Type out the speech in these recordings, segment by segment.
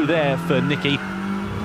through there for Nicky.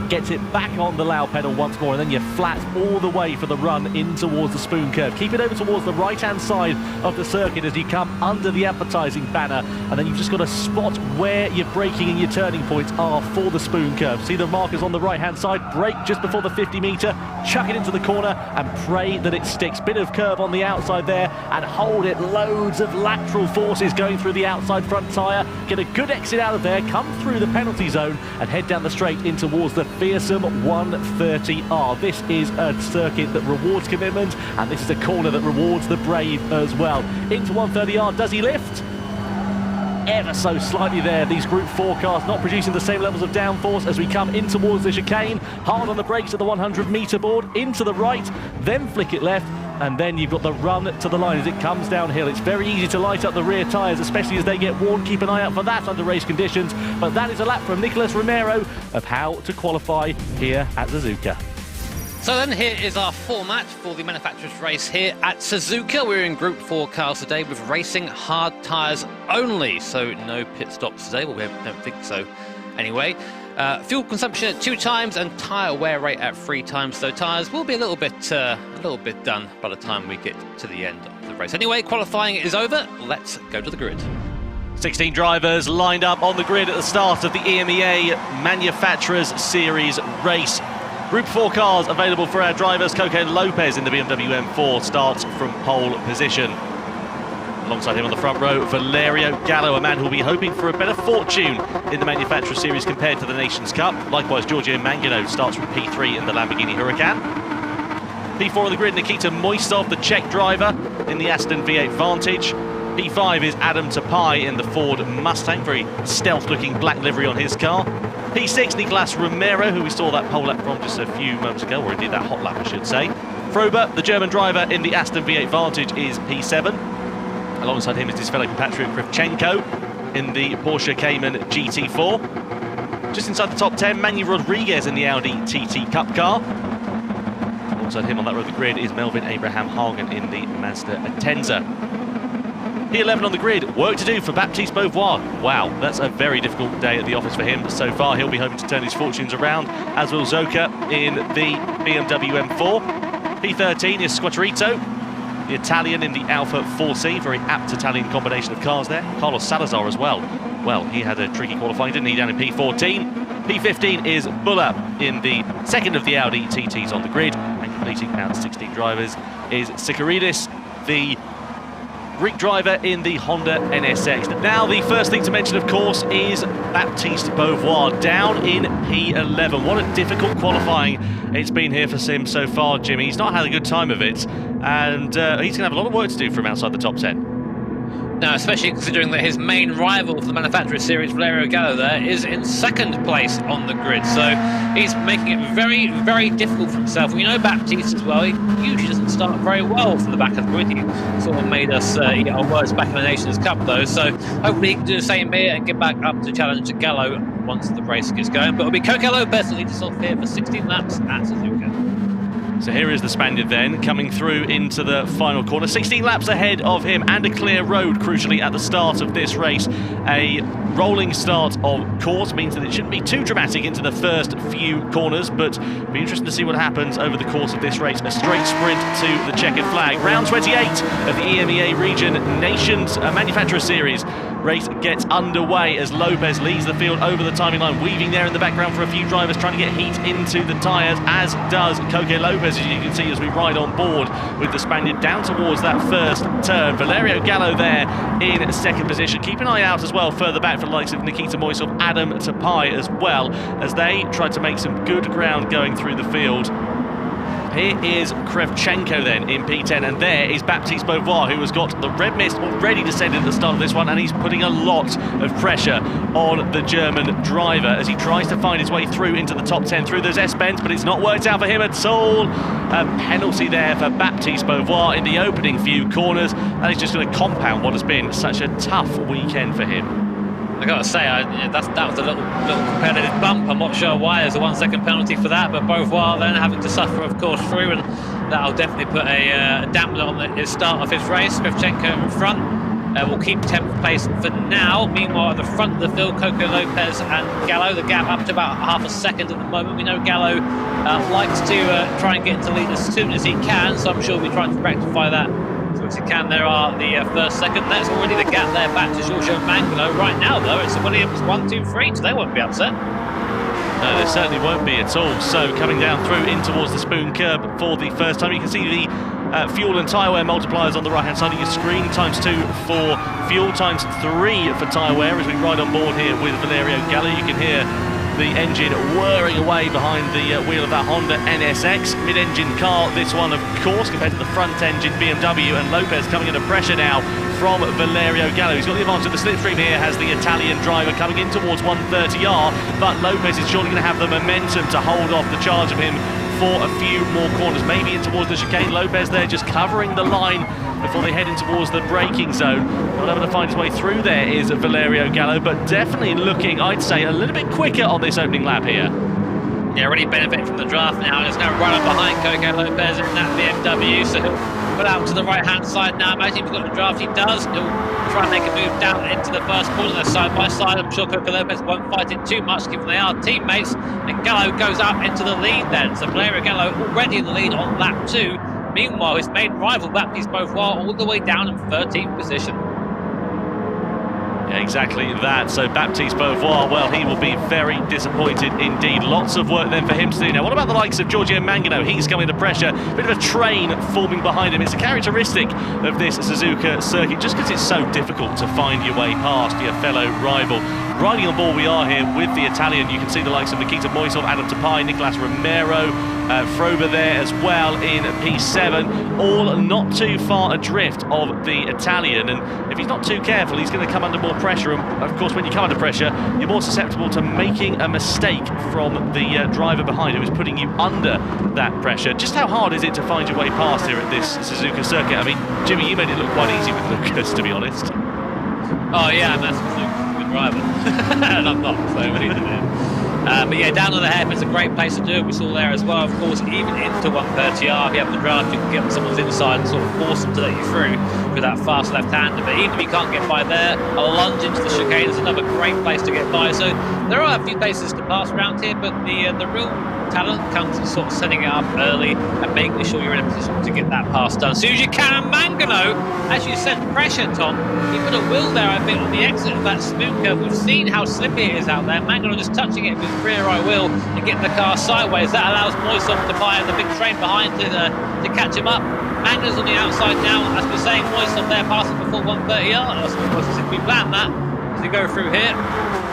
Gets it back on the loud pedal once more, and then you're flat all the way for the run in towards the spoon curve. Keep it over towards the right-hand side of the circuit as you come under the advertising banner, and then you've just got to spot where your braking and your turning points are for the spoon curve. See the markers on the right-hand side, brake just before the 50-metre, chuck it into the corner and pray that it sticks. Bit of curve on the outside there, and hold it. Loads of lateral forces going through the outside front tyre. Get a good exit out of there, come through the penalty zone, and head down the straight in towards the fearsome 130R. This is a circuit that rewards commitment, and this is a corner that rewards the brave as well. Into 130R, does he lift? Ever so slightly there. These Group 4 cars not producing the same levels of downforce as we come in towards the chicane. Hard on the brakes at the 100-metre board, into the right, then flick it left, and then you've got the run to the line as it comes downhill. It's very easy to light up the rear tyres, especially as they get worn. Keep an eye out for that under race conditions. But that is a lap from Nicolas Romero of how to qualify here at Suzuka. So then here is our format for the manufacturer's race here at Suzuka. We're in Group 4 cars today with racing hard tyres only, so no pit stops today. Well, we don't think so anyway. Fuel consumption at 2 times and tyre wear rate at 3 times, so tyres will be a little bit done by the time we get to the end of the race. Anyway, qualifying is over. Let's go to the grid. 16 drivers lined up on the grid at the start of the EMEA Manufacturers Series race. Group 4 cars available for our drivers. Coque Lopez in the BMW M4 starts from pole position. Alongside him on the front row, Valerio Gallo, a man who will be hoping for a better fortune in the Manufacturer Series compared to the Nations Cup. Likewise, Giorgio Mangano starts from P3 in the Lamborghini Huracan. P4 on the grid, Nikita Moistov, the Czech driver in the Aston V8 Vantage. P5 is Adam Tapai in the Ford Mustang, very stealth-looking black livery on his car. P6, Nicolas Romero, who we saw that pole lap from just a few moments ago, or indeed that hot lap, I should say. Frober, the German driver in the Aston V8 Vantage, is P7. Alongside him is his fellow compatriot Kravchenko in the Porsche Cayman GT4. Just inside the top 10, Manny Rodriguez in the Audi TT Cup car. Alongside him on that row of the grid is Melvin Abraham Hagen in the Mazda Atenza. P11 on the grid, work to do for Baptiste Beauvoir. Wow, that's a very difficult day at the office for him. So far, he'll be hoping to turn his fortunes around, as will Zoka in the BMW M4. P13 is Squatterito, the Italian in the Alfa 4C, very apt Italian combination of cars there. Carlos Salazar as well. Well, he had a tricky qualifying, didn't he, down in P14. P15 is Bulla in the second of the Audi TTs on the grid. And completing out 16 drivers is Sikaridis, the Greek driver in the Honda NSX. Now, the first thing to mention, of course, is Baptiste Beauvoir down in P11. What a difficult qualifying it's been here for him so far, Jimmy. He's not had a good time of it, and he's going to have a lot of work to do from outside the top 10. Now, especially considering that his main rival for the Manufacturers Series, Valerio Gallo, there is in second place on the grid. So he's making it very, very difficult for himself. We know Baptiste as well. He usually doesn't start very well from the back of the grid. He sort of made us eat our words back in the Nations Cup, though. So hopefully he can do the same here and get back up to challenge Gallo once the race gets going. But it'll be Coque Lopez that leads us off here for 16 laps at Suzuka. So here is the Spaniard then, coming through into the final corner. 16 laps ahead of him and a clear road, crucially, at the start of this race. A rolling start, of course, means that it shouldn't be too dramatic into the first few corners, but it'll be interesting to see what happens over the course of this race. A straight sprint to the checkered flag. Round 28 of the EMEA Region Nations Manufacturer Series. Race gets underway as Lopez leads the field over the timing line, weaving there in the background for a few drivers trying to get heat into the tyres, as does Coque Lopez, as you can see as we ride on board with the Spaniard down towards that first turn. Valerio Gallo there in second position. Keep an eye out as well further back for the likes of Nikita Moistov, Adam Tapai as well, as they try to make some good ground going through the field. Here is Kravchenko then in P10, and there is Baptiste Beauvoir, who has got the red mist already descended at the start of this one, and he's putting a lot of pressure on the German driver as he tries to find his way through into the top 10 through those S-bends, but it's not worked out for him at all. A penalty there for Baptiste Beauvoir in the opening few corners. That is just going to compound what has been such a tough weekend for him. I gotta say, that was a little competitive bump. I'm not sure why there's a 1 second penalty for that, but Beauvoir then having to suffer, of course, through, and that'll definitely put a dampener on his start of his race. Kravchenko in front. will keep 10th place for now. Meanwhile, at the front of the field, Coco Lopez and Gallo, the gap up to about half a second at the moment. We know Gallo likes to try and get into lead as soon as he can, so I'm sure we'll be trying to rectify that as soon as he can. There are the first, second. That's already the gap there back to Giorgio Mangano. Right now, though, it's Williams 1, 2, 3, so they won't be upset. No, there certainly won't be at all. So coming down through in towards the spoon curb for the first time, you can see the fuel and tyre wear multipliers on the right hand side of your screen. ×2 for fuel, ×3 for tyre wear as we ride on board here with Valerio Gallo. You can hear the engine whirring away behind the wheel of that Honda NSX. Mid-engine car, this one, of course, compared to the front-engine BMW, and Lopez coming under pressure now from Valerio Gallo. He's got the advantage of the slipstream here, has the Italian driver coming in towards 130R, but Lopez is surely going to have the momentum to hold off the charge of him for a few more corners, maybe in towards the chicane. Lopez there just covering the line before they head in towards the braking zone. Not able to find his way through there is Valerio Gallo, but definitely looking, I'd say, a little bit quicker on this opening lap here. Yeah, really benefiting from the draft now. He's now right up behind Coco Lopez in that BMW, so he'll put out to the right-hand side now. Imagine if he's got the draft, he does. He'll try and make a move down into the first corner. They're side by side. I'm sure Coco Lopez won't fight it too much, given they are teammates. And Gallo goes up into the lead then. So Valerio Gallo already in the lead on lap 2. Meanwhile, his main rival, Baptiste Beauvoir, all the way down in 13th position. Yeah, exactly that. So Baptiste Beauvoir, well, he will be very disappointed indeed. Lots of work then for him to do. Now, what about the likes of Giorgio Mangano? He's coming under pressure. Bit of a train forming behind him. It's a characteristic of this Suzuka circuit, just because it's so difficult to find your way past your fellow rival. Riding on board we are here with the Italian. You can see the likes of Nikita Moisov, Adam Tapai, Nicolas Romero, Frober there as well in P7, all not too far adrift of the Italian, and if he's not too careful he's going to come under more pressure, and of course when you come under pressure you're more susceptible to making a mistake from the driver behind who is putting you under that pressure. Just how hard is it to find your way past here at this Suzuka circuit? I mean, Jimmy, you made it look quite easy with Lucas, to be honest. Oh yeah, and that's a good driver. And I'm not, so we need to do. But yeah, down on the hairpin's a great place to do it. We saw there as well, of course, even into 130R, if you have the draft, you can get on someone's inside and sort of force them to let you through with that fast left-hander. But even if you can't get by there, a lunge into the chicane is another great place to get by. So there are a few places to pass around here, but the real talent comes in sort of setting it up early and making sure you're in a position to get that pass done. As soon as you can, and Mangano, as you said, pressure, Tom. He put a wheel there, I think, on the exit of that spoon curve. We've seen how slippy it is out there. Mangano just touching it with his rear right wheel and getting the car sideways. That allows Moisov to fire the big train behind to catch him up. Mangano's on the outside now, as we're saying. Moisov there passing before 130R. That's if we plan that as we go through here.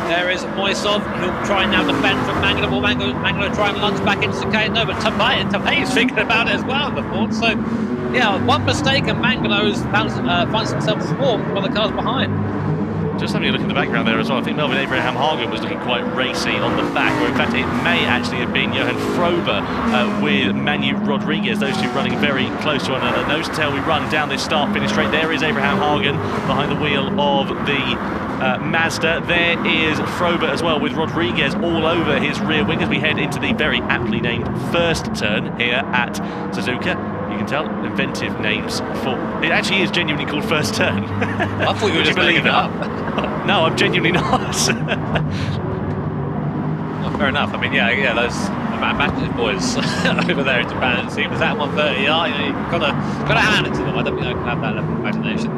There is Moisov. He'll try and now defend from Mangano. Will Mangano try and lunge back into Chicane? No, but Tapai is thinking about it as well, the Ford. So, yeah, one mistake and Mangano finds himself swarmed by the cars behind. Just having a look in the background there as well, I think Melvin Abraham Hagen was looking quite racy on the back, or in fact it may actually have been Johan Frober with Manny Rodriguez, those two running very close to one another. Nose to tail we run down this start-finish straight. There is Abraham Hagen behind the wheel of the Mazda. There is Frober as well with Rodriguez all over his rear wing as we head into the very aptly named first turn here at Suzuka. You can tell, inventive names for... It actually is genuinely called First Turn. I thought you were just making it up. No, I'm genuinely not. Well, fair enough. I mean, yeah, those imaginative boys over there in Japan, it seems, that 130R, you know, you've got to hand it to them. I don't think I can have that level of imagination.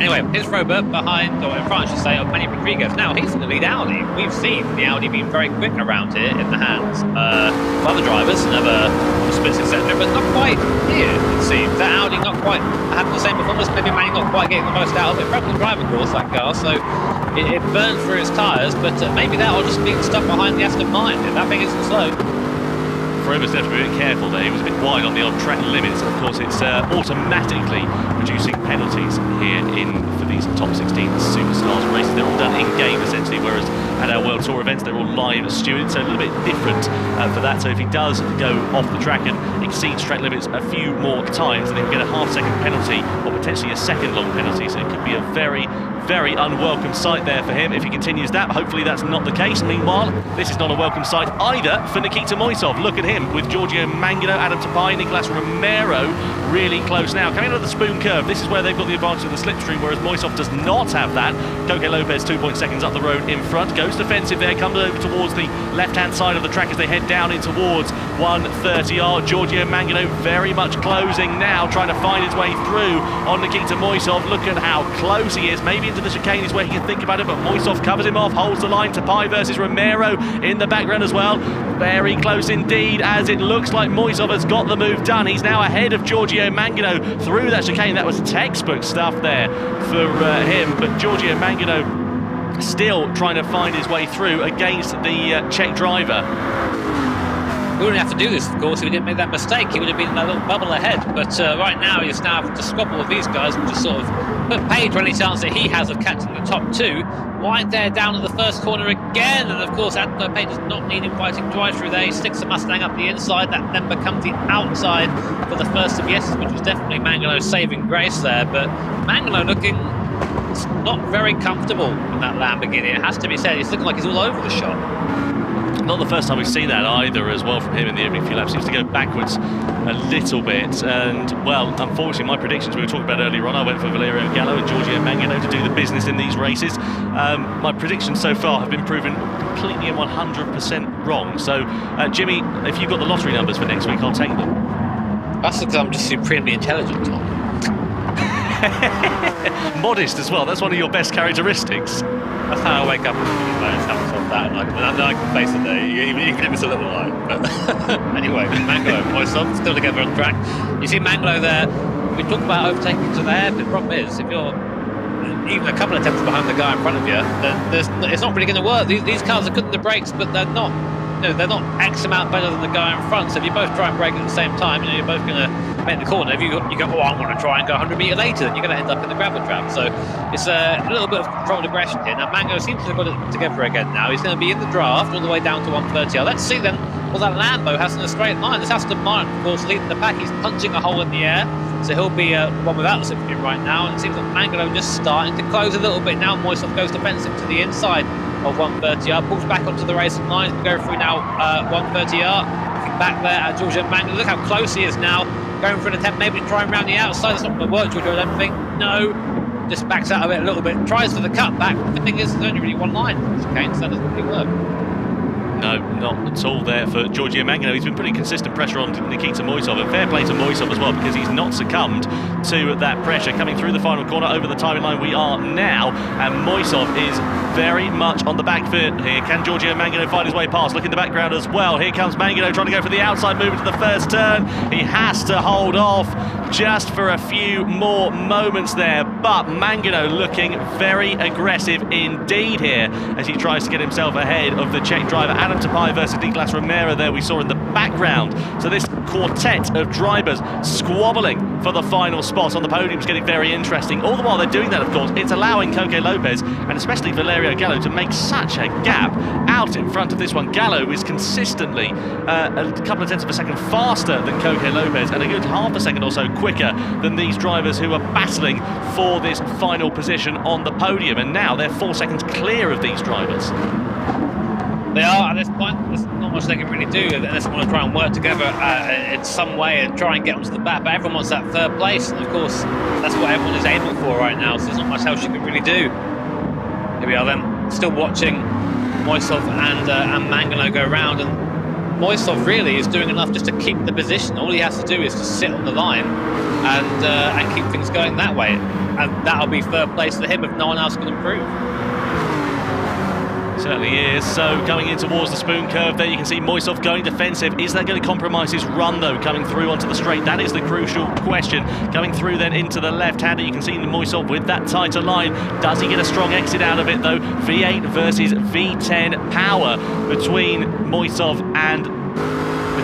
Anyway, here's Robert behind, or in front, I should say, of Manny Rodriguez. Now, he's in the lead Audi. We've seen the Audi being very quick around here in the hands of other drivers and other splits, etc., but not quite here, it seems. That Audi not quite having the same performance, maybe Manny not quite getting the most out of it. Front-wheel drive, of course, that car, so it burns through its tyres, but maybe that will just being stuck behind the Aston Martin if that thing isn't slow. Frober's have to be a bit careful there. He was a bit wide on the odd track limits. Of course, it's automatically producing penalties here for these top 16 superstars races. They're all done in-game, essentially, whereas at our World Tour events, they're all live stewarded, so a little bit different for that. So if he does go off the track and exceeds track limits a few more times, then he can get a half-second penalty or potentially a second-long penalty. So it could be a very, very unwelcome sight there for him if he continues that. Hopefully that's not the case. Meanwhile, this is not a welcome sight either for Nikita Moisov. Look at him with Giorgio Mangano, Adam Tapai, Nicolas Romero really close now. Coming out of the spoon curve curve. This is where they've got the advantage of the slipstream, whereas Moisov does not have that. Koke Lopez 2 seconds up the road in front, goes defensive there, comes over towards the left-hand side of the track as they head down in towards 130R. Giorgio Mangano very much closing now, trying to find his way through on Nikita Moisov. Look at how close he is. Maybe into the chicane is where he can think about it, but Moisov covers him off, holds the line. Tapai versus Romero in the background as well. Very close indeed, as it looks like Moisov has got the move done. He's now ahead of Giorgio Mangano through that chicane. That was textbook stuff there for him, but Giorgio Mangano still trying to find his way through against the Czech driver. We wouldn't have to do this, of course, if he didn't make that mistake. He would have been in that little bubble ahead. But right now, he's now having to squabble with these guys and just sort of put paid for any chance that he has of catching the top two. Wide there down at the first corner again. And of course, Depay does not need inviting drive through there. He sticks the Mustang up the inside. That then becomes the outside for the first of yeses, which was definitely Mangano's saving grace there. But Mangano looking not very comfortable in that Lamborghini. It has to be said. He's looking like he's all over the shop. Not the first time we've seen that either as well from him in the opening few laps. Seems to go backwards a little bit, and well, unfortunately my predictions we were talking about earlier on, I went for Valerio Gallo and Giorgio Mangano to do the business in these races. My predictions so far have been proven completely and 100% wrong. So Jimmy, if you've got the lottery numbers for next week, I'll take them. That's because I'm just supremely intelligent, Tom. Modest as well, that's one of your best characteristics. That's how I wake up and that, and I can face it there, even if it's a little lie. But anyway, Mangano, Moisov still together on track. You see Mangano there. We talk about overtaking to there, but the problem is, if you're even a couple of attempts behind the guy in front of you, then it's not really going to work. These cars are good at the brakes, but they're not. They're not X amount better than the guy in front. So if you both try and brake at the same time, you're both going to make the corner. If you go, oh, I'm going to try and go 100 metres later, then you're going to end up in the gravel trap. So it's a little bit of controlled aggression here. Now Mango seems to have got it together again now. He's going to be in the draft all the way down to 130. Let's see then what that Lambo has in a straight line. This Aston Martin, of course, leading the pack. He's punching a hole in the air. So he'll be one without the slipstream right now. And it seems like Mangano just starting to close a little bit now. Moisov goes defensive to the inside of 130R, pulls back onto the racing line. We go through now 130R. Looking back there at Giorgio Mangano. Look how close he is now. Going for an attempt maybe to try and round the outside. That's not going to work, Giorgio, I don't think. No. Just backs out of it a little bit. Tries for the cutback. The thing is, there's only really one line. Okay, so that doesn't really work. No, not at all there for Giorgio Mangano. He's been putting consistent pressure on Nikita Moisov, and fair play to Moisov as well, because he's not succumbed to that pressure. Coming through the final corner over the timing line we are now, and Moisov is very much on the back foot here. Can Giorgio Mangano find his way past? Look in the background as well. Here comes Mangano trying to go for the outside move into the first turn. He has to hold off just for a few more moments there, but Mangano looking very aggressive indeed here as he tries to get himself ahead of the Czech driver. Adam Tapai versus Nicolas Romero there we saw in the background. So this quartet of drivers squabbling for the final spot on the podium is getting very interesting. All the while they're doing that, of course, it's allowing Koke Lopez and especially Valerio Gallo to make such a gap out in front of this one. Gallo is consistently a couple of tenths of a second faster than Koke Lopez and a good half a second or so quicker than these drivers who are battling for this final position on the podium, and now they're 4 seconds clear of these drivers. They are at this point. There's not much they can really do unless they want to try and work together in some way and try and get onto the back. But everyone wants that third place, and of course that's what everyone is aiming for right now. So there's not much else you can really do. Here we are then, still watching Moisov and Mangano go round, and Moisov really is doing enough just to keep the position. All he has to do is just sit on the line and keep things going that way, and that'll be third place for him if no one else can improve. Certainly is. So going in towards the spoon curve there, you can see Moisov going defensive. Is that going to compromise his run though, coming through onto the straight? That is the crucial question. Coming through then into the left-hander, you can see Moisov with that tighter line. Does he get a strong exit out of it though? V8 versus V10 power between Moisov and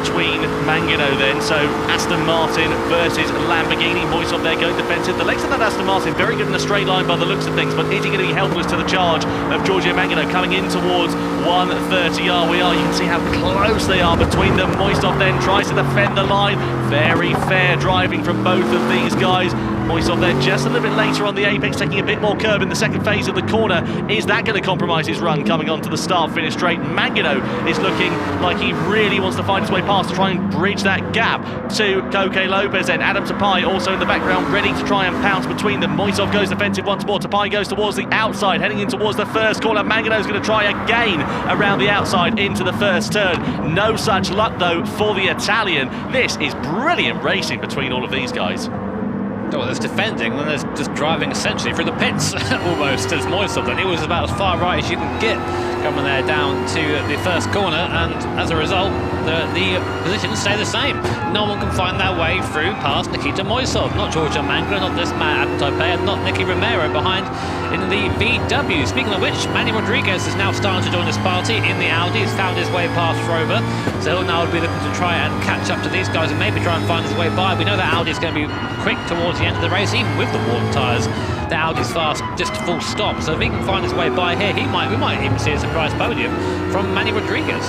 between Mangano then. So Aston Martin versus Lamborghini. Moisov there going defensive. The legs of that Aston Martin very good in a straight line by the looks of things, but is he going to be helpless to the charge of Giorgio Mangano coming in towards 130R? You can see how close they are between them. Moisov then tries to defend the line. Very fair driving from both of these guys. Moisov there just a little bit later on the apex, taking a bit more curb in the second phase of the corner. Is that going to compromise his run coming onto the start-finish straight? Mangano is looking like he really wants to find his way past to try and bridge that gap to Koke Lopez. Then Adam Tapai also in the background, ready to try and pounce between them. Moisov goes defensive once more. Tapai goes towards the outside, heading in towards the first corner. Mangano's going to try again around the outside into the first turn. No such luck though for the Italian. This is brilliant racing between all of these guys. Well, there's defending, and then there's just driving essentially through the pits, almost, as Moisov. And he was about as far right as you can get coming there down to the first corner, and as a result, the positions stay the same. No one can find their way through past Nikita Moisov. Not Georgia Mangano, not this man Adam Tapai, and not Nicky Romero behind in the VW. Speaking of which, Manny Rodriguez is now starting to join this party in the Audi. He's found his way past Rover, so he'll now be looking to try and catch up to these guys and maybe try and find his way by. We know that Audi is going to be quick towards the end of the race, even with the worn tyres. The Audi's fast, just full stop. So if he can find his way by here, we might even see a surprise podium from Manny Rodriguez.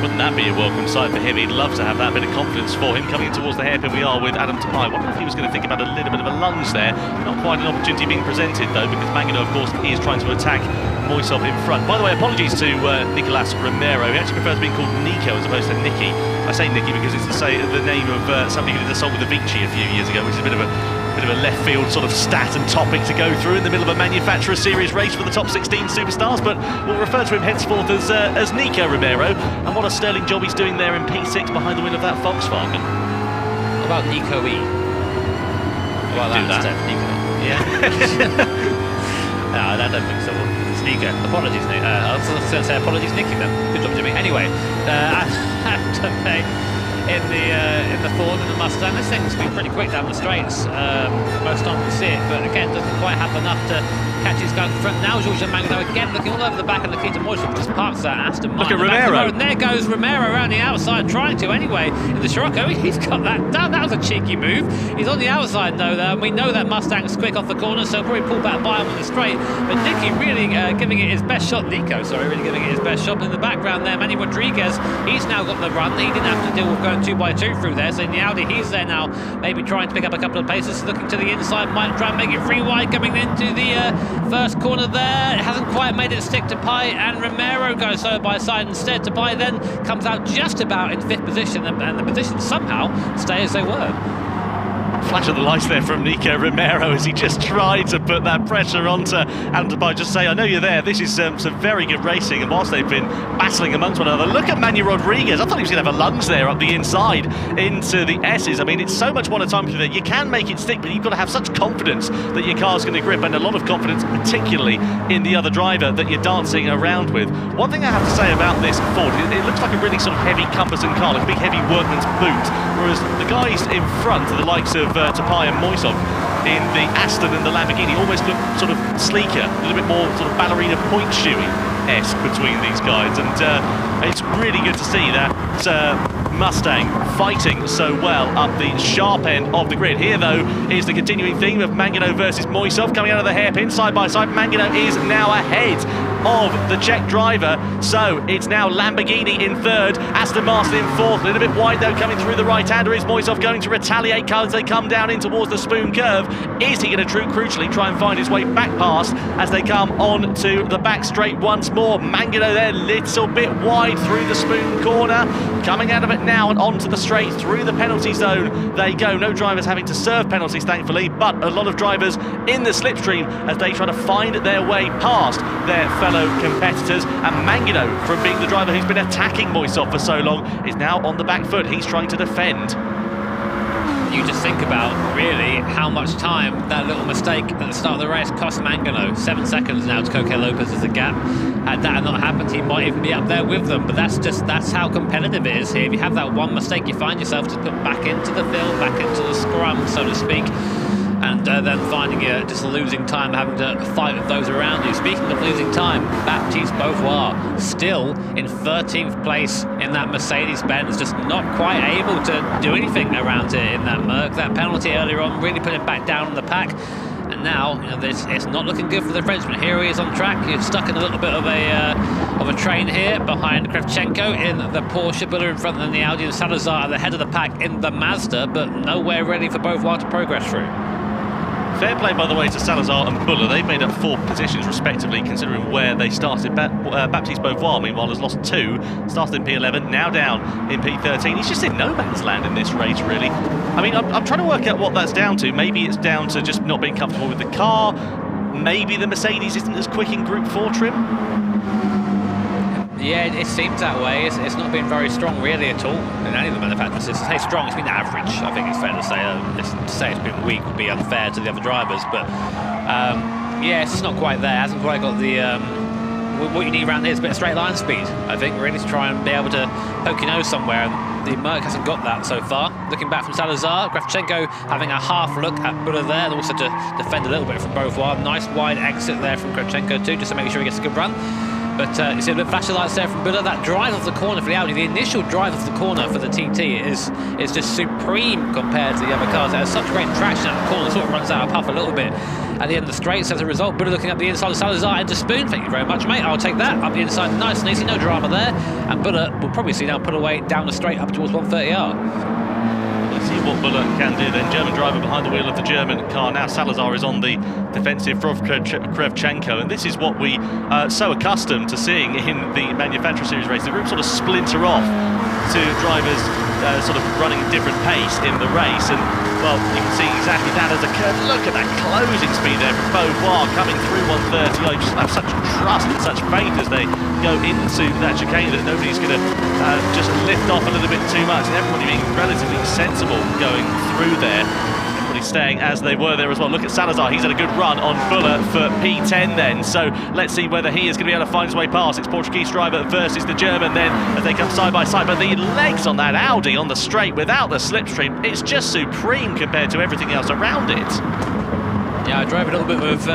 Wouldn't that be a welcome sight for him? He'd love to have that bit of confidence for him coming towards the hairpin. We are with Adam Tapai. Wonder if he was going to think about a little bit of a lunge there. Not quite an opportunity being presented though, because Mangano, of course, is trying to attack Moisov in front. By the way, apologies to Nicolas Romero. He actually prefers being called Nico as opposed to Nicky. I say Nicky because it's the name of somebody who did a song with Avicii a few years ago, which is a bit of a left field sort of stat and topic to go through in the middle of a manufacturer series race for the top 16 superstars, but we'll refer to him henceforth as Nico Romero. And what a sterling job he's doing there in P6 behind the wheel of that Volkswagen. What about Nico E? What about that? Nico. Yeah. No, I don't think so. It's Nico. Apologies, Nico. I was going to say apologies, Nicky then. Good job, Jimmy. Anyway, in the Ford and the Mustang. This thing's been pretty quick down the straights. Most time we see it, but again doesn't quite have enough to catch his guys in front. Now Georgia Mangano again looking all over the back of Nikita Moisov, just parks that Aston Martin. Look at Romero. And there goes Romero around the outside, trying to anyway in the Scirocco. He's got that down. That was a cheeky move. He's on the outside though, and we know that Mustang's quick off the corner, so he'll probably pull back by him on the straight. But Nicky really giving it his best shot. Nico, sorry, really giving it his best shot. But in the background there, Manny Rodriguez, he's now got the run. He didn't have to deal with going 2x2 through there. So in the Audi, he's there now, maybe trying to pick up a couple of paces, looking to the inside, might try and make it free wide coming into the first corner there. It hasn't quite made it stick to Tapai, and Romero goes side by side instead. Tapai then comes out just about in 5th position, and the positions somehow stay as they were. Flash of the lights there from Nico Romero as he just tried to put that pressure onto Adam Tapai. Just say, I know you're there. This is some very good racing, and whilst they've been battling amongst one another, look at Manny Rodriguez. I thought he was going to have a lunge there up the inside into the S's. I mean, it's so much one at a time that you can make it stick, but you've got to have such confidence that your car's going to grip, and a lot of confidence, particularly in the other driver that you're dancing around with. One thing I have to say about this Ford, it looks like a really sort of heavy cumbersome car, like a big heavy workman's boot, whereas the guys in front are the likes of Tapai and Moisov in the Aston and the Lamborghini almost look sort of sleeker, a little bit more sort of ballerina point shoey-esque between these guys, and it's really good to see that Mustang fighting so well up the sharp end of the grid. Here though is the continuing theme of Mangano versus Moisov coming out of the hairpin side by side. Mangano is now ahead of the Czech driver, so it's now Lamborghini in 3rd, Aston Martin in 4th, a little bit wide though coming through the right-hander. Is Moisov going to retaliate as they come down in towards the spoon curve? Is he going to crucially try and find his way back past as they come on to the back straight once more? Mangano there, little bit wide through the spoon corner, coming out of it now and onto the straight through the penalty zone. There you go, no drivers having to serve penalties thankfully, but a lot of drivers in the slipstream as they try to find their way past their fellow competitors. And Mangano, from being the driver who's been attacking Moisov for so long, is now on the back foot. He's trying to defend. You just think about really how much time that little mistake at the start of the race cost Mangano. 7 seconds now to Koke Lopez as a gap. Had that not happened, he might even be up there with them. But that's how competitive it is here. If you have that one mistake, you find yourself to put back into the field, back into the scrum, so to speak. And then finding just losing time, having to fight with those around you. Speaking of losing time, Baptiste Beauvoir still in 13th place in that Mercedes-Benz, just not quite able to do anything around it in that Merc. That penalty earlier on really put him back down in the pack. And now, you know, it's not looking good for the Frenchman. Here he is on track. He's stuck in a little bit of a train here behind Kravchenko in the Porsche, Buller in front, and the Audi, and Salazar at the head of the pack in the Mazda, but nowhere ready for Beauvoir to progress through. Fair play, by the way, to Salazar and Buller. They've made up 4 positions, respectively, considering where they started. Baptiste Beauvoir, meanwhile, has lost 2. Started in P11, now down in P13. He's just in no man's land in this race, really. I mean, I'm trying to work out what that's down to. Maybe it's down to just not being comfortable with the car. Maybe the Mercedes isn't as quick in Group 4 trim. Yeah, it seems that way. It's not been very strong, really, at all in any of the manufacturers. To say strong, it's been average. I think it's fair to say. To say it's been weak would be unfair to the other drivers. But yeah, it's just not quite there. Hasn't quite got the what you need around here is a bit of straight line speed. I think really to try and be able to poke your nose somewhere. And the Merc hasn't got that so far. Looking back from Salazar, Kravchenko having a half look at Buller there, and also to defend a little bit from Beauvoir. Nice wide exit there from Kravchenko too, just to make sure he gets a good run. But you see a bit of flashing lights there from Buller. That drive off the corner for the Audi, the initial drive off the corner for the TT is just supreme compared to the other cars. It has such great traction at the corner, sort of runs out of puff a little bit at the end of the straight. So as a result, Buller looking up the inside of Salazar into Spoon. Thank you very much, mate. I'll take that. Up the inside, nice and easy, no drama there. And Buller will probably see now put away down the straight up towards 130R. Let's see what Buller can do then. German driver behind the wheel of the German car. Now Salazar is on the defensive for Kravchenko, and this is what we are so accustomed to seeing in the Manufacturer Series race. The group sort of splinter off to drivers sort of running a different pace in the race, and well, you can see exactly that as occurred. Look at that closing speed there from Beauvoir coming through 130. You just have such trust and such faith as they go into that chicane that nobody's going to just lift off a little bit too much, and everybody being relatively sensible going through there. Staying as they were there as well. Look at Salazar, he's had a good run on Buller for P10 then, so let's see whether he is going to be able to find his way past. It's Portuguese driver versus the German then as they come side by side, but the legs on that Audi on the straight without the slipstream, it's just supreme compared to everything else around it. Yeah, I drove a little bit with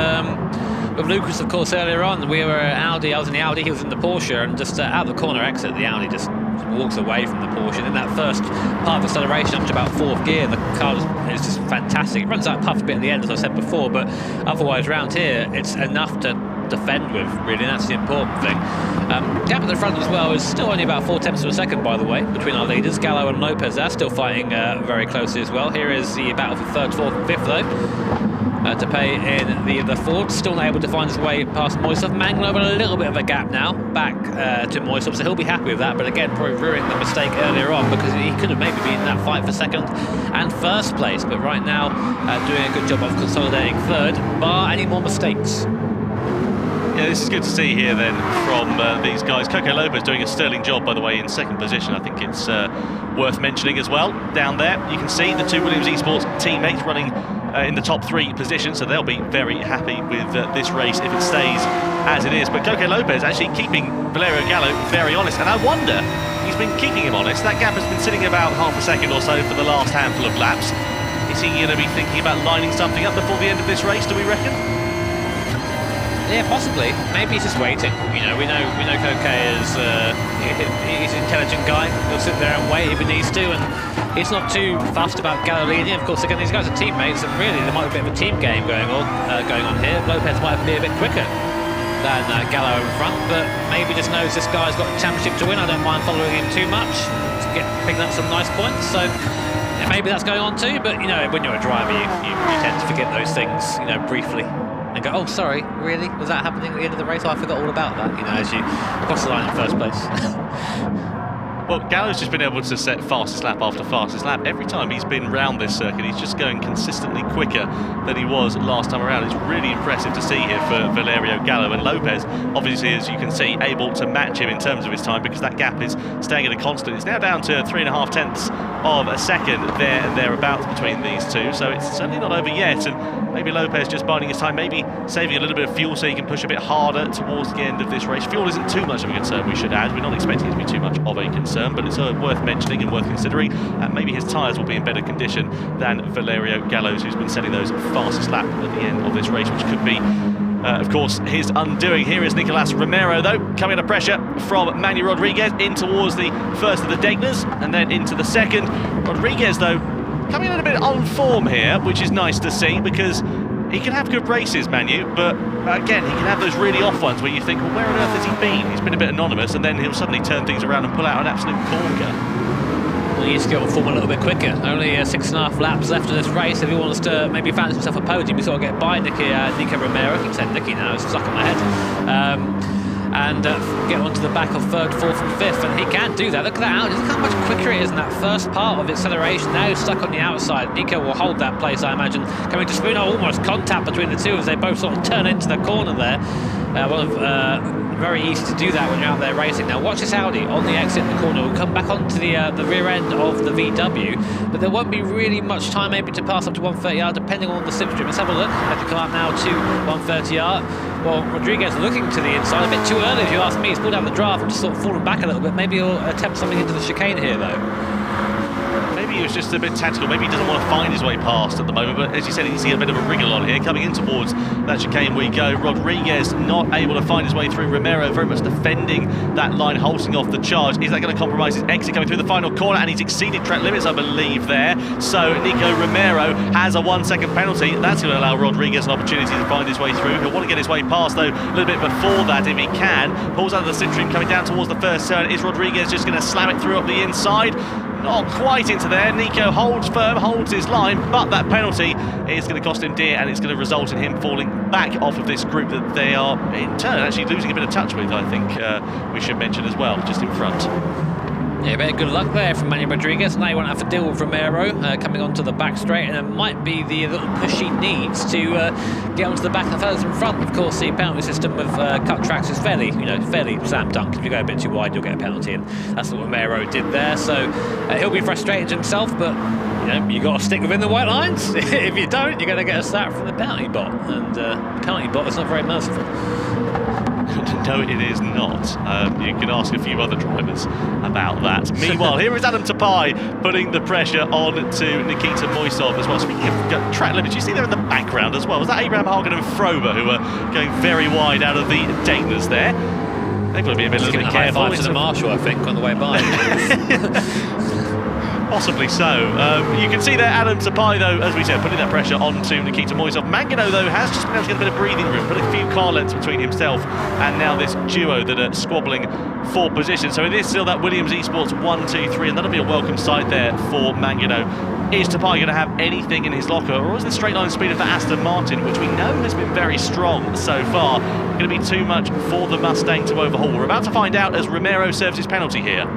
Lucas, of course, earlier on. We were Audi, I was in the Audi, he was in the Porsche, and just out the corner exit, the Audi just walks away from the Porsche. And in that first part of acceleration up to about 4th gear, the car is just fantastic. It runs out puff a bit at the end, as I said before, but otherwise around here, it's enough to defend with, really, and that's the important thing. Gap at the front as well is still only about 4/10 of a second, by the way, between our leaders. Gallo and Lopez are still fighting very closely as well. Here is the battle for 3rd, 4th and 5th, though. Depay in the Ford, still not able to find his way past Moisov. Mangler with a little bit of a gap now, back to Moisov, so he'll be happy with that, but again, probably ruining the mistake earlier on, because he could have maybe been in that fight for 2nd and 1st place, but right now doing a good job of consolidating 3rd, bar any more mistakes. Yeah, this is good to see here then from these guys. Coco Lopez doing a sterling job, by the way, in 2nd position. I think it's worth mentioning as well. Down there, you can see the 2 Williams Esports teammates running in the top 3 positions, so they'll be very happy with this race if it stays as it is. But Coco Lopez actually keeping Valerio Gallo very honest, and I wonder, he's been keeping him honest. That gap has been sitting about half a second or so for the last handful of laps. Is he going to be thinking about lining something up before the end of this race, do we reckon? Yeah, possibly. Maybe he's just waiting. You know, we know Coco is he's an intelligent guy. He'll sit there and wait if he needs to, and he's not too fussed about Gallo leading. Of course, again, these guys are teammates, and really there might be a bit of a team game going on here. Lopez might be a bit quicker than Gallo in front, but maybe just knows this guy's got the championship to win. I don't mind following him too much. Picking up some nice points. So yeah, maybe that's going on too. But you know, when you're a driver, you tend to forget those things, you know, briefly. And go, oh, sorry, really? Was that happening at the end of the race? Oh, I forgot all about that, you know, as you cross the line in 1st place. Well, Gallo's just been able to set fastest lap after fastest lap. Every time he's been round this circuit, he's just going consistently quicker than he was last time around. It's really impressive to see here for Valerio Gallo, and Lopez, obviously, as you can see, able to match him in terms of his time, because that gap is staying at a constant. It's now down to 3.5 of a second there and thereabouts between these two, so it's certainly not over yet. And maybe Lopez just biding his time, maybe saving a little bit of fuel so he can push a bit harder towards the end of this race. Fuel isn't too much of a concern, we should add. We're not expecting it to be too much of a concern, but it's worth mentioning and worth considering. Maybe his tyres will be in better condition than Valerio Gallo's, who's been setting those fastest lap at the end of this race, which could be, of course, his undoing. Here is Nicolas Romero, though, coming under pressure from Manny Rodriguez in towards the 1st of the Degners, and then into the 2nd. Rodriguez, though, coming in a bit on form here, which is nice to see, because He can have good races, Manu, but again, he can have those really off ones where you think, well, where on earth has he been? He's been a bit anonymous, and then he'll suddenly turn things around and pull out an absolute corker. Well, he needs to get on form a little bit quicker. Only 6.5 laps left of this race. If he wants to maybe fancy himself a podium, he's got to get by Nico Romero. I keep saying Nicky now, it's stuck in my head. And get onto the back of 3rd, 4th and 5th, and he can do that. Look at that out, look how much quicker it is in that first part of acceleration. Now he's stuck on the outside. Nico will hold that place, I imagine, coming to spoon. Almost contact between the two as they both sort of turn into the corner there. Very easy to do that when you're out there racing. Now watch this Audi on the exit in the corner. We'll come back onto the rear end of the VW, but there won't be really much time maybe to pass up to 130R depending on the slipstream. Let's have a look. Have to come up now to 130R. Well, Rodriguez looking to the inside a bit too early if you ask me. He's pulled out the draft and just sort of fallen back a little bit. Maybe he'll attempt something into the chicane here though. Maybe he was just a bit tactical. Maybe he doesn't want to find his way past at the moment, but as you said, you see a bit of a wriggle on here. Coming in towards that chicane we go. Rodriguez not able to find his way through. Romero very much defending that line, halting off the charge. Is that going to compromise his exit coming through the final corner? And he's exceeded track limits, I believe, there. So Nico Romero has a 1-second penalty. That's going to allow Rodriguez an opportunity to find his way through. He'll want to get his way past, though, a little bit before that if he can. Pulls out of the slipstream coming down towards the first turn. Is Rodriguez just going to slam it through up the inside? Not quite into there. Nico holds firm, holds his line, but that penalty is going to cost him dear, and it's going to result in him falling back off of this group that they are, in turn, actually losing a bit of touch with, I think we should mention as well, just in front. Yeah, very good luck there from Manny Rodriguez. Now you won't have to deal with Romero coming onto the back straight, and it might be the little push he needs to get onto the back of the fellas in front. Of course, the penalty system with cut tracks is fairly slam dunk. If you go a bit too wide, you'll get a penalty, and that's what Romero did there. So he'll be frustrated himself, but you got to stick within the white lines. If you don't, you're going to get a slap from the penalty bot, and the penalty bot is not very merciful. No, it is not. You can ask a few other drivers about that. Meanwhile, here is Adam Tapai putting the pressure on to Nikita Moisov as well. Speaking of track limits, you see there in the background as well. Was that Abraham Hagen and Frober who are going very wide out of the Dagners there? They've got to be a little bit careful. High five to the marshal, I think, on the way by. Possibly so. You can see there Adam Tapai, though, as we said, putting that pressure onto Nikita Moisov. Mangano, though, has just been able to get a bit of breathing room, put a few car lengths between himself and now this duo that are squabbling for position. So it is still that Williams Esports 1, 2, 3, and that'll be a welcome sight there for Mangano. Is Tapai going to have anything in his locker, or is the straight line speed of the Aston Martin, which we know has been very strong so far, going to be too much for the Mustang to overhaul? We're about to find out as Romero serves his penalty here.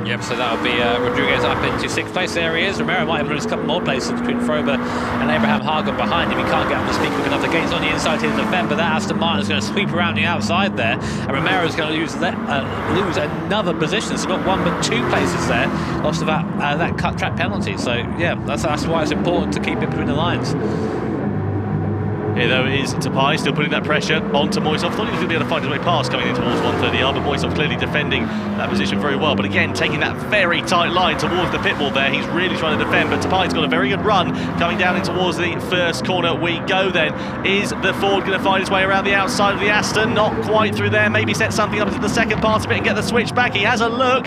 Yep, so that'll be Rodriguez up into 6th place. There he is. Romero might have lose a couple more places between Frober and Abraham Hagen behind him. He can't get up to speed quick enough. The gate's on the inside here to defend, but that Aston Martin is going to sweep around the outside there, and Romero is going to lose another position. So not 1 but 2 places there, lost of that cut track penalty. So yeah, that's why it's important to keep it between the lines. Here, though, is Tapai still putting that pressure onto Moisov. Thought he was going to be able to find his way past coming in towards 130R, but Moisov clearly defending that position very well. But again, taking that very tight line towards the pit wall there. He's really trying to defend, but Tapai's got a very good run coming down in towards the first corner we go then. Is the Ford going to find his way around the outside of the Aston? Not quite through there. Maybe set something up into the second part of it and get the switch back. He has a look,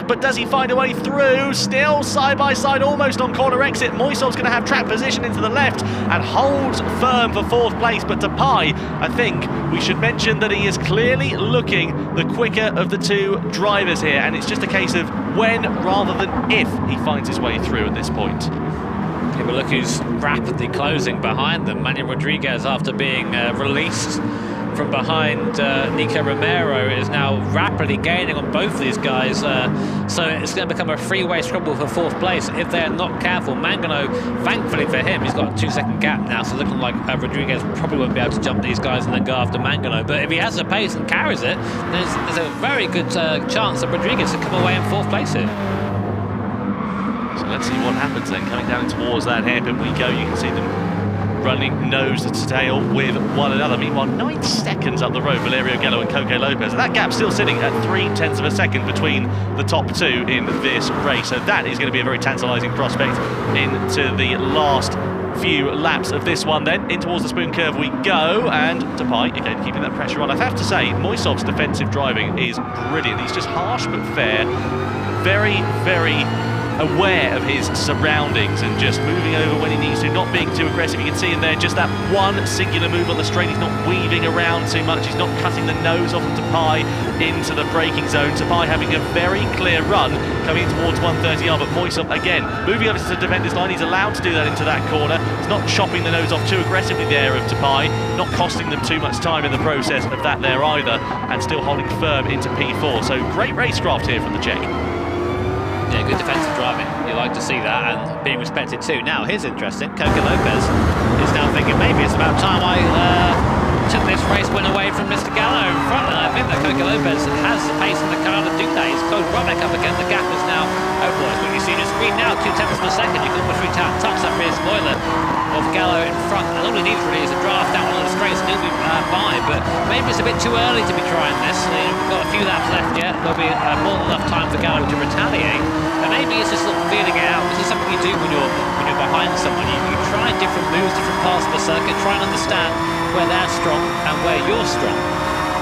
but does he find a way through? Still side by side, almost on corner exit. Moisov's going to have track position into the left and holds firm for 4th place, but Depai, I think we should mention that he is clearly looking the quicker of the two drivers here, and it's just a case of when rather than if he finds his way through at this point. Yeah, but look who's rapidly closing behind them. Manny Rodriguez, after being released from behind Nico Romero, is now rapidly gaining on both of these guys, so it's going to become a three-way scramble for 4th place if they're not careful. Mangano, thankfully for him, he's got a 2-second gap now, so looking like Rodriguez probably won't be able to jump these guys and then go after Mangano, but if he has the pace and carries it, there's a very good chance that Rodriguez can come away in 4th place here. So let's see what happens then. Coming down towards that hairpin we go. You can see them running nose to tail with one another. Meanwhile, 9 seconds up the road, Valerio Gallo and Coque Lopez. And that gap still sitting at 0.3 of a second between the top two in this race. So that is going to be a very tantalising prospect into the last few laps of this one then. In towards the spoon curve we go, and Depay again keeping that pressure on. I have to say, Moisov's defensive driving is brilliant. He's just harsh but fair. Very, very aware of his surroundings and just moving over when he needs to, not being too aggressive. You can see in there just that one singular move on the straight. He's not weaving around too much. He's not cutting the nose off of Tapai into the braking zone. Tapai having a very clear run coming towards 130R, but Moisov again moving over to the defender's line. He's allowed to do that into that corner. He's not chopping the nose off too aggressively there of Tapai, not costing them too much time in the process of that there either, and still holding firm into P4. So great racecraft here from the Czech. Yeah, good defensive driving. You like to see that, and being respected too. Now, here's interesting. Coca Lopez is now thinking maybe it's about time I took this race win away from Mr. Gallo in front, and I think that Coca Lopez has the pace in the car to do that. He's closed right back up again. The gap is now, oh boy, it's what you see on the screen now, 0.2 of a second. You can almost touch that rear spoiler of Gallo in front, and all he needs really is a draft down one of the straights and he'll be by. But maybe it's a bit too early to be trying this. We've got a few laps left yet. There'll be more than enough time for Gallo to retaliate. And maybe it's just sort of feeling it out. This is something you do when you're behind someone. You try different moves, different parts of the circuit, try and understand where they're strong and where you're strong,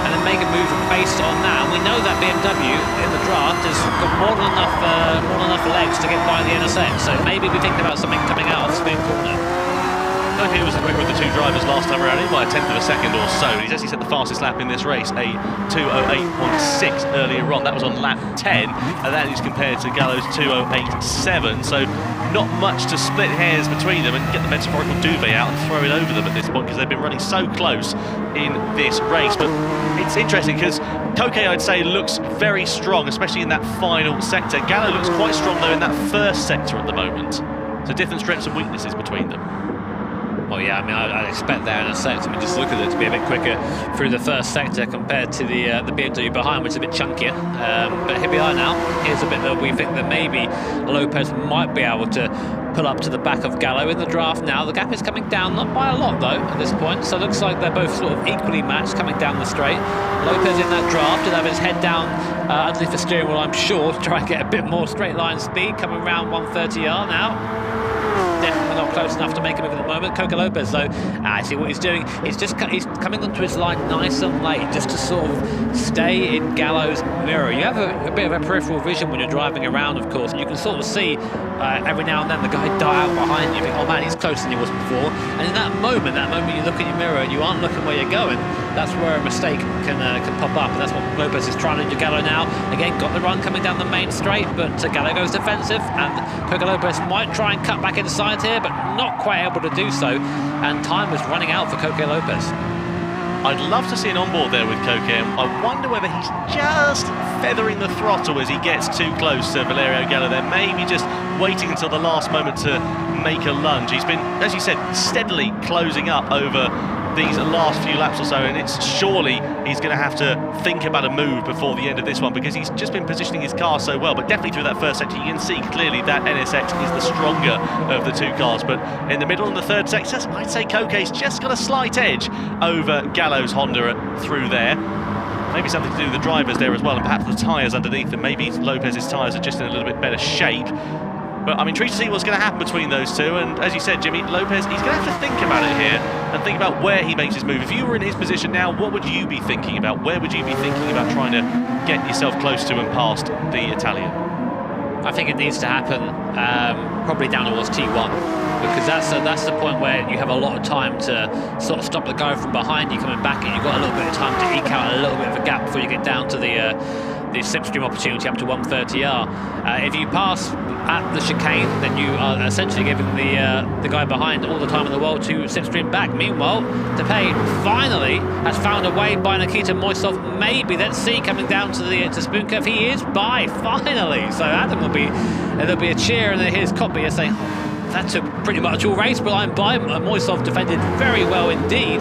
and then make a move based on that. And we know that BMW in the draft has got more than enough legs to get by the NSX. So maybe we think about something coming out of the spin corner. He was quicker with the two drivers last time around, by a 1/10 of a second or so. He's actually set the fastest lap in this race, a 2:08.6 earlier on. That was on lap 10, and that is compared to Gallo's 2:08.7. So not much to split hairs between them and get the metaphorical duvet out and throw it over them at this point, because they've been running so close in this race. But it's interesting because Koke, I'd say, looks very strong, especially in that final sector. Gallo looks quite strong though in that first sector at the moment. So different strengths and weaknesses between them. Well, yeah, I mean, I'd expect there in a sector. I mean, just look at it to be a bit quicker through the first sector compared to the BMW behind, which is a bit chunkier. But here we are now. Here's a bit that we think that maybe Lopez might be able to pull up to the back of Gallo in the draft now. The gap is coming down, not by a lot though, at this point. So it looks like they're both sort of equally matched coming down the straight. Lopez in that draft will have his head down underneath the steering wheel, I'm sure, to try and get a bit more straight line speed coming around 130R now. Definitely not close enough to make a move at the moment. Coca Lopez, though, I see what he's doing. He's coming onto his line nice and late, just to sort of stay in Gallo's mirror. You have a bit of a peripheral vision when you're driving around, of course, and you can sort of see every now and then the guy die out behind you. You think, oh man, he's closer than he was before. And in that moment you look in your mirror and you aren't looking where you're going, that's where a mistake can pop up, and that's what Lopez is trying to do. Gallo now, again, got the run coming down the main straight, but Gallo goes defensive, and Coca Lopez might try and cut back inside here, but not quite able to do so, and time is running out for Coca Lopez. I'd love to see an onboard there with Koke. I wonder whether he's just feathering the throttle as he gets too close to Valerio Gallo there, maybe just waiting until the last moment to make a lunge. He's been, as you said, steadily closing up over these last few laps or so, and it's surely he's going to have to think about a move before the end of this one, because he's just been positioning his car so well. But definitely through that first sector you can see clearly that NSX is the stronger of the two cars, but in the middle and the third sector I'd say Koke's just got a slight edge over Gallo's Honda through there. Maybe something to do with the drivers there as well, and perhaps the tyres underneath them. Maybe Lopez's tyres are just in a little bit better shape. But I'm intrigued to see what's going to happen between those two. And as you said, Jimmy, Lopez, he's going to have to think about it here and think about where he makes his move. If you were in his position now, what would you be thinking about? Where would you be thinking about trying to get yourself close to and past the Italian? I think it needs to happen probably down towards T1, because that's the point where you have a lot of time to sort of stop the guy from behind you coming back, and you've got a little bit of time to eke out a little bit of a gap before you get down to the slipstream opportunity up to 130R. If you pass at the chicane, then you are essentially giving the guy behind all the time in the world to slipstream back. Meanwhile, Depay finally has found a way by Nikita Moisov. Maybe, let's see, coming down to the spoon curve. He is by, finally. So Adam there'll be a cheer in his copy saying, that took pretty much all race, but I'm by. Moisov defended very well indeed,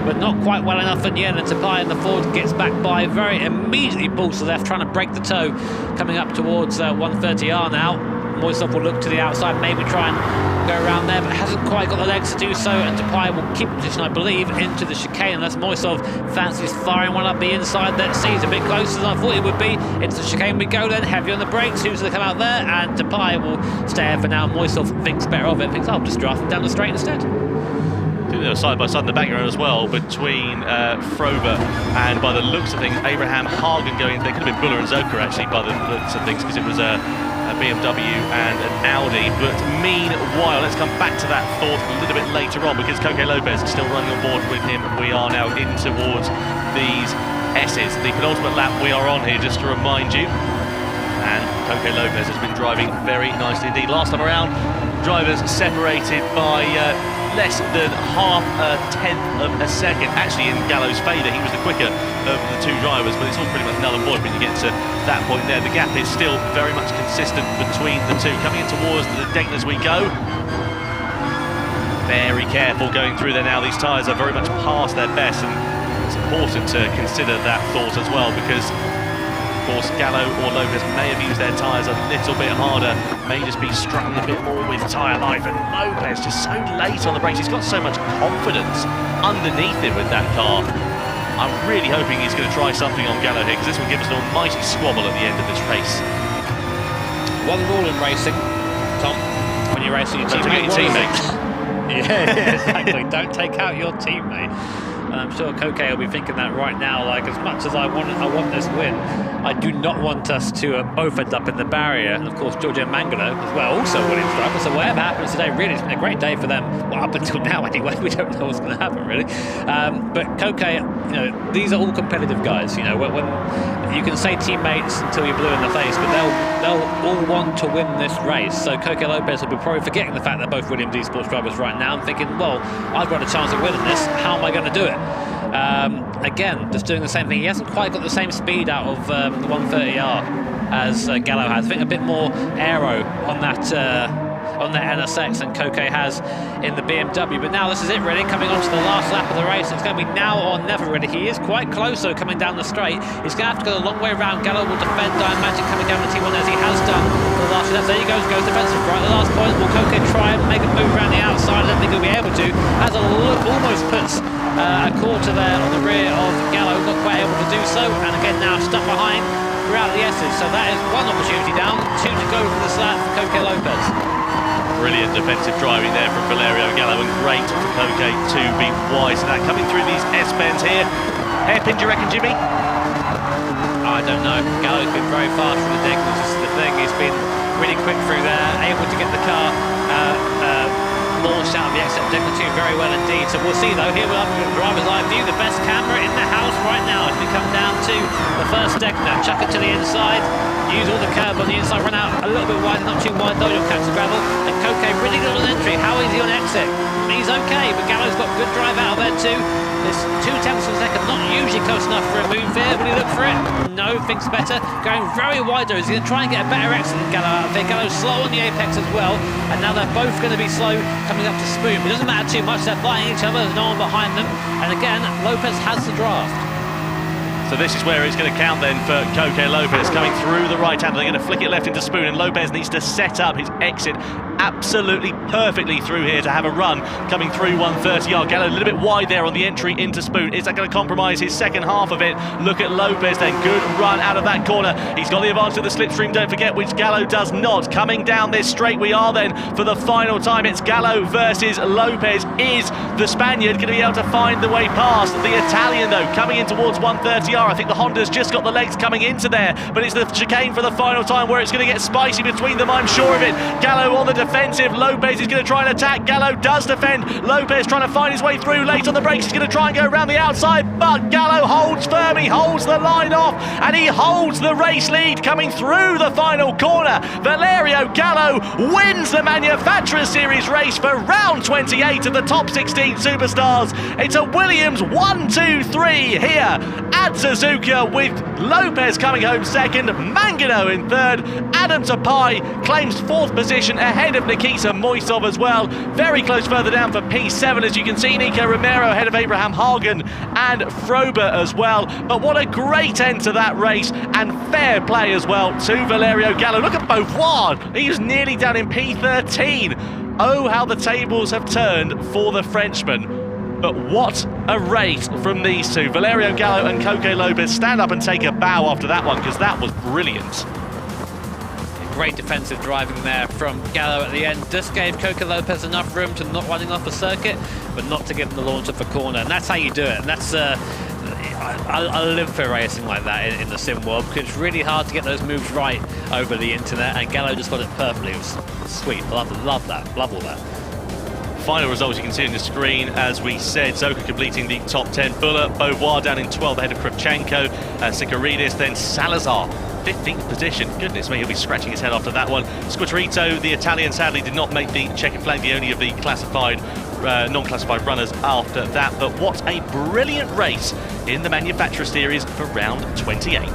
but not quite well enough in the end, and Tapai in the Ford gets back by, very immediately pulls to the left, trying to break the toe, coming up towards 130R now. Moisov will look to the outside, maybe try and go around there, but hasn't quite got the legs to do so, and Tapai will keep position, I believe, into the chicane, unless Moisov fancies firing one up the inside. Let's see, it's a bit closer than I thought it would be. Into the chicane we go then, heavy on the brakes, who's going to come out there, and Tapai will stay here for now. Moisov thinks better of it, thinks, I'll just draft him down the straight instead. I think they were side by side in the background as well, between Frober and, by the looks of things, Abraham Hagen going. They could have been Buller and Zoka actually, by the looks of things, because it was a BMW and an Audi. But meanwhile, let's come back to that thought a little bit later on, because Coque Lopez is still running on board with him. We are now in towards these S's. The penultimate lap we are on here, just to remind you. And Coque Lopez has been driving very nicely indeed. Last time around, drivers separated by less than half a tenth of a second. Actually, in Gallo's favour, he was the quicker of the two drivers, but it's all pretty much null and void when you get to that point there. The gap is still very much consistent between the two. Coming in towards the Dayton as we go. Very careful going through there now. These tyres are very much past their best, and it's important to consider that thought as well, because of course Gallo or Lopez may have used their tyres a little bit harder, may just be struggling a bit more with tyre life, and Lopez just so late on the brakes. He's got so much confidence underneath him with that car. I'm really hoping he's going to try something on Gallo here, because this will give us an almighty squabble at the end of this race. One rule in racing, Tom, when you're racing your teammates. Yeah, exactly. Don't take out your teammate. And I'm sure Coque will be thinking that right now. Like, as much as I want this win, I do not want us to both end up in the barrier. And of course, Giorgio Mangano as well, also Williams driver. So whatever happens today, really, it's been a great day for them. Well, up until now, anyway. We don't know what's going to happen, really. But Coque, you know, these are all competitive guys. You know, when you can say teammates until you're blue in the face, but they'll all want to win this race. So Coque Lopez will be probably forgetting the fact that both Williams eSports drivers right now and thinking, well, I've got a chance of winning this. How am I going to do it? Again, just doing the same thing. He hasn't quite got the same speed out of the 130R as Gallo has. I think a bit more aero on that NSX than Coque has in the BMW. But now this is it, really, coming on to the last lap of the race. It's going to be now or never, really. He is quite close, though, coming down the straight. He's going to have to go a long way around. Gallo will defend, I imagine, coming down the T1 as he has done for the last few laps. There he goes defensive right at the last point. Will Coque try and make a move around the outside? I don't think he'll be able to. Has a look, almost puts a quarter there on the rear of Gallo, not quite able to do so. And again, now stuck behind throughout the S's. So that is one opportunity down, two to go for this lap for Coque Lopez. Brilliant defensive driving there from Valerio Gallo, and great for Coque to be wise to that. Coming through these S-bends here. Hairpin, do you reckon, Jimmy? I don't know. Gallo's been very fast from the deck, which is the thing. He's been really quick through there, able to get the car launched out of the exit deck two very well indeed. So we'll see, though. Here we are with the driver's eye view, the best camera in the house right now. As we come down to the first deck now, chuck it to the inside. Use all the curb on the inside, run out a little bit wide, not too wide though, you'll catch the gravel. And Coque really good on entry. How is he on exit? He's okay, but Gallo's got good drive out of there too. There's 2 tenths of a second, not usually close enough for a move here. Will he look for it? No, thinks better. Going very wide though. He's going to try and get a better exit than Gallo out of there. Gallo's slow on the apex as well, and now they're both going to be slow coming up to spoon. It doesn't matter too much, they're fighting each other, there's no one behind them. And again, Lopez has the draft. So this is where it's going to count then for Coque Lopez, coming through the right hand. They're going to flick it left into spoon, and Lopez needs to set up his exit absolutely perfectly through here to have a run coming through 130R. Gallo a little bit wide there on the entry into spoon. Is that going to compromise his second half of it? Look at Lopez then, good run out of that corner. He's got the advantage of the slipstream, don't forget, which Gallo does not. Coming down this straight we are then for the final time. It's Gallo versus Lopez. Is the Spaniard going to be able to find the way past the Italian though, coming in towards 130R? I think the Honda's just got the legs coming into there, but it's the chicane for the final time where it's going to get spicy between them, I'm sure of it. Gallo on the defensive, Lopez is going to try and attack. Gallo does defend, Lopez trying to find his way through, late on the brakes, he's going to try and go around the outside, but Gallo holds firm, he holds the line off, and he holds the race lead coming through the final corner. Valerio Gallo wins the Manufacturers Series race for round 28 of the top 16 Superstars. It's a Williams 1-2-3 here at Suzuka, with Lopez coming home second, Mangano in third, Adam Tapai claims 4th position ahead of Nikita Moisov as well. Very close further down for P7, as you can see, Nico Romero ahead of Abraham Hagen and Frober as well. But what a great end to that race, and fair play as well to Valerio Gallo. Look at Beauvoir, he's nearly down in P13. Oh, how the tables have turned for the Frenchman. But what a race from these two. Valerio Gallo and Coque Lopez stand up and take a bow after that one, because that was brilliant. Great defensive driving there from Gallo at the end. Just gave Coque Lopez enough room to not running off the circuit, but not to give him the launch of the corner. And that's how you do it. And that's I live for racing like that in the sim world, because it's really hard to get those moves right over the internet, and Gallo just got it perfectly. It was sweet. Love that. Love all that. Final results you can see on the screen. As we said, Zoka completing the top 10. Buller, Beauvoir down in 12th ahead of Kravchenko, Sikaridis, then Salazar, 15th position. Goodness me, he'll be scratching his head after that one. Squatterito, the Italian, sadly did not make the checkered flag, the only of the classified, non-classified runners after that. But what a brilliant race in the Manufacturer Series for round 28.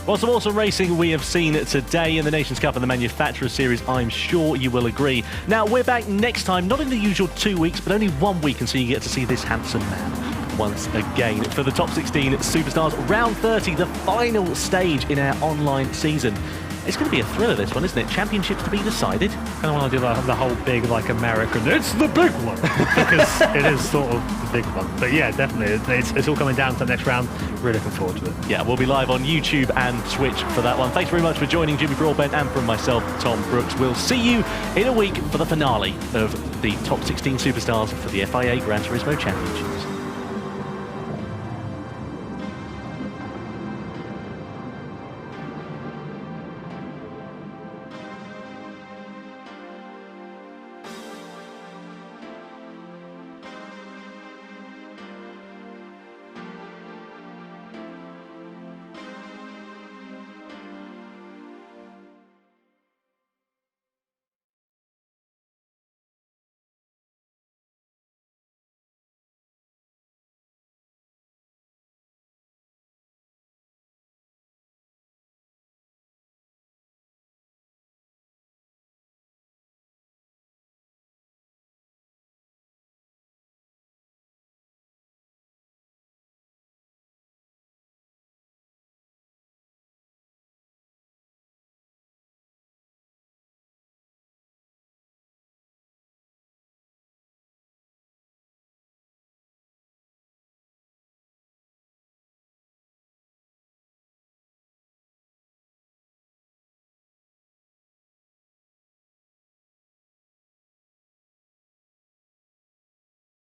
Well, some awesome racing we have seen today in the Nations Cup and the Manufacturer Series. I'm sure you will agree. Now, we're back next time, not in the usual 2 weeks, but only 1 week, and so you get to see this handsome man once again for the Top 16 Superstars Round 30, the final stage in our online season. It's going to be a thriller, this one, isn't it? Championships to be decided. I don't want to do the whole big, like, American, it's the big one, because it is sort of the big one. But yeah, definitely, it's all coming down to the next round. Really looking forward to it. Yeah, we'll be live on YouTube and Twitch for that one. Thanks very much for joining Jimmy Broadbent, and from myself, Tom Brooks. We'll see you in a week for the finale of the Top 16 Superstars for the FIA Gran Turismo Championships.